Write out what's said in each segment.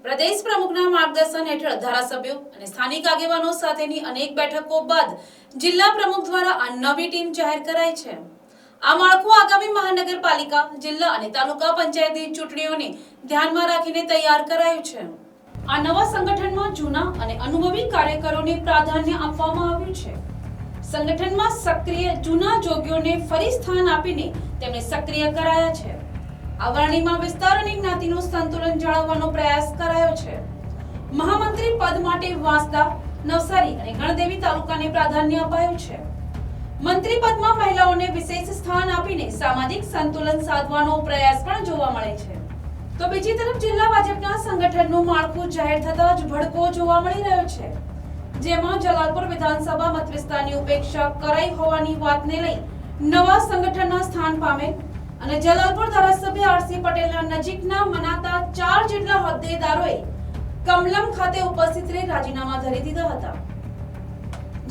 પ્રદેશ પ્રમુખના માર્ગદર્શન હેઠળ ધારાસભ્યો અને સ્થાનિક આગેવાનો સાથેની અનેક બેઠકો બાદ જિલ્લા પ્રમુખ દ્વારા આ નવી ટીમ જાહેર કરાઈ છે। આ માળખું આગામી મહાનગરપાલિકા, જિલ્લા અને તાલુકા પંચાયતની ચૂંટણીઓને ધ્યાનમાં રાખીને તૈયાર કરાયું છે। આ નવા સંગઠનમાં જૂના અને અનુભવી કાર્યકરોને પ્રાધાન્ય આપવામાં આવ્યું છે। સંગઠનમાં સક્રિય જૂના જોગીઓને ફરી સ્થાન આપીને તેમને સક્રિય કરાયા છે। આ વરણીમાં વિસ્તાર અને જ્ઞાતિનું સંતુલન જાળવવાનો પ્રયાસ કરાયો છે। મહામંત્રી પદ માટે વાંસદા, નવસારી અને ગણદેવી તાલુકાને પ્રાધાન્ય અપાયું છે। મંત્રી પદમાં મહિલાઓને વિશેષ સ્થાન આપીને સામાજિક સંતુલન સાધવાનો પ્રયાસ પણ જોવા મળે છે। તો બીજી તરફ જિલ્લા ભાજપના સંગઠનનું માળખું જાહેર થતાં જ ભડકો જોવા મળી રહ્યો છે, જેમાં જલાલપુર વિધાનસભા મત વિસ્તારની ઉપેક્ષા કરાઈ હોવાની વાતને લઈ નવા સંગઠનના સ્થાન પામેલ અને જલાલપુર ધારાસભ્ય આરસી પટેલના નજીકના મનાતા 4 જેટલા હોદ્દેદારોએ કમલમ ખાતે ઉપસ્થિત રહી રાજીનામા ધરી દીધા હતા,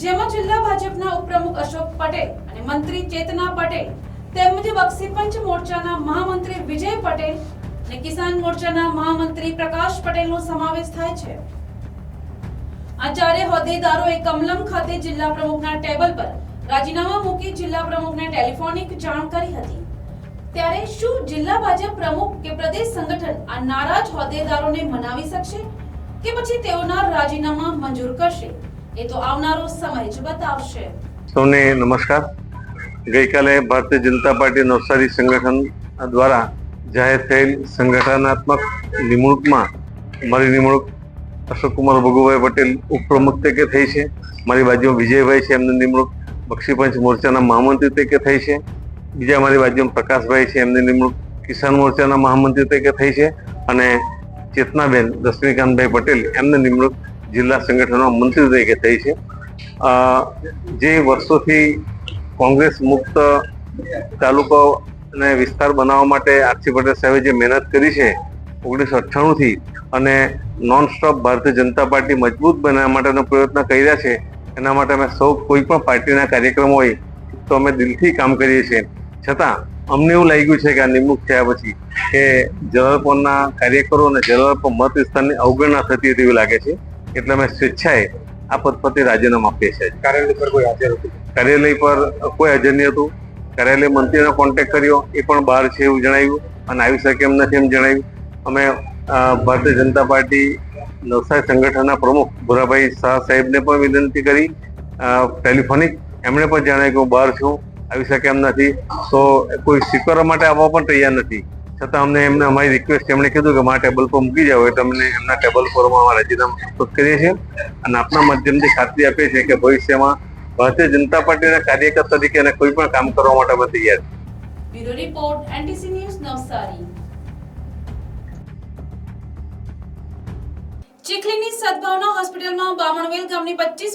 જેમાં જિલ્લા ભાજપના ઉપપ્રમુખ અશોક પટેલ અને મંત્રી ચેતના પટેલ તેમજ બક્ષીપંચ મોરચાના મહામંત્રી વિજય પટેલ અને કિસાન મોરચાના મહામંત્રી પ્રકાશ પટેલનો સમાવેશ થાય છે। આ ચારે હોદ્દેદારોએ કમલમ ખાતે જિલ્લા પ્રમુખના ટેબલ પર રાજીનામા મૂકી જિલ્લા પ્રમુખને ટેલિફોનિક જાણ કરી હતી। ત્યારે શું જિલ્લા ભાજપ પ્રમુખ કે પ્રદેશ સંગઠન આ નારાજ હોદ્દેદારોને મનાવી શકશે કે પછી તેઓના રાજીનામા મંજૂર કરશે, એ તો આવનારો સમય જ બતાવશે। સૌને નમસ્કાર। ગઈકાલે ભારતીય જનતા પાર્ટી નવસારી સંગઠન દ્વારા જાહેર થયેલ સંગઠનાત્મક નિમણૂકમાં મારી નિમણૂક અશોક કુમાર ભગુભાઈ પટેલ ઉપપ્રમુખ તરીકે થઈ છે। મારી બાજુમાં વિજયભાઈ છે, એમની નિમણૂક બક્ષીપંચ મોરચાના મહામંત્રી તરીકે થઈ છે। બીજા મારી બાજુમાં પ્રકાશભાઈ છે, એમની નિમણૂક કિસાન મોરચાના મહામંત્રી તરીકે થઈ છે। અને ચેતનાબેન રશ્મિકાંતભાઈ પટેલ એમની નિમણૂક જિલ્લા સંગઠનના મંત્રી તરીકે થઈ છે। જે વર્ષોથી કોંગ્રેસ મુક્ત તાલુકો અને વિસ્તાર બનાવવા માટે આરસી પટેલ સાહેબે જે મહેનત કરી છે 1998 થી, અને non stop Bharatiya Janata party મજબૂત બનાવવા માટેનો પ્રયત્ન કર્યા છે। એના માટે અમે સૌ કોઈ પણ પાર્ટીના કાર્યક્રમ હોય તો અમે દિલથી કામ કરીએ છીએ। છતાં અમને એવું લાગ્યું છે કે આ નિમણૂક થયા પછી કે જલાલપુરના કાર્યકરો અને જલાલપુર મત વિસ્તારની અવગણના થતી તેવું લાગે છે, એટલે અમે સ્વેચ્છાએ આ પદ પરથી રાજીનામું આપીએ છીએ। કાર્યાલય પર કોઈ હાજર હતું? કાર્યાલય પર કોઈ હાજર નહીં હતું। કાર્યાલય મંત્રીનો કોન્ટેક્ટ કર્યો, એ પણ બહાર છે એવું જણાવ્યું અને આવી શકે એમ નથી એમ જણાવ્યું। અમે ભારતીય જનતા પાર્ટી નવસારી સંગઠનના પ્રમુખ ભુરાભાઈ શાહ સાહેબને પણ વિનંતી કરી ટેલિફોનિક, એમણે પણ જણાવ્યું કે હું બહાર છું, આવી શકે એમ નથી, તો કોઈ સ્વીકારવા માટે આવવા પણ તૈયાર નથી। છતાં અમને એમને અમારી રિક્વેસ્ટ એમણે કીધું કે મારા ટેબલ પર મૂકી જાવ, એટલે અમને એમના ટેબલ પર રાજીનામું પ્રસ્તુત કરીએ છીએ અને આપના માધ્યમથી ખાતરી આપીએ છીએ કે ભવિષ્યમાં ભારતીય જનતા પાર્ટીના કાર્યકર તરીકે અને કોઈ પણ કામ કરવા માટે અમે તૈયાર છીએ। Bureau report NTC news Navsari. ચીખલીની સદભાવના હોસ્પિટલમાં બામણવેલ ગામની 25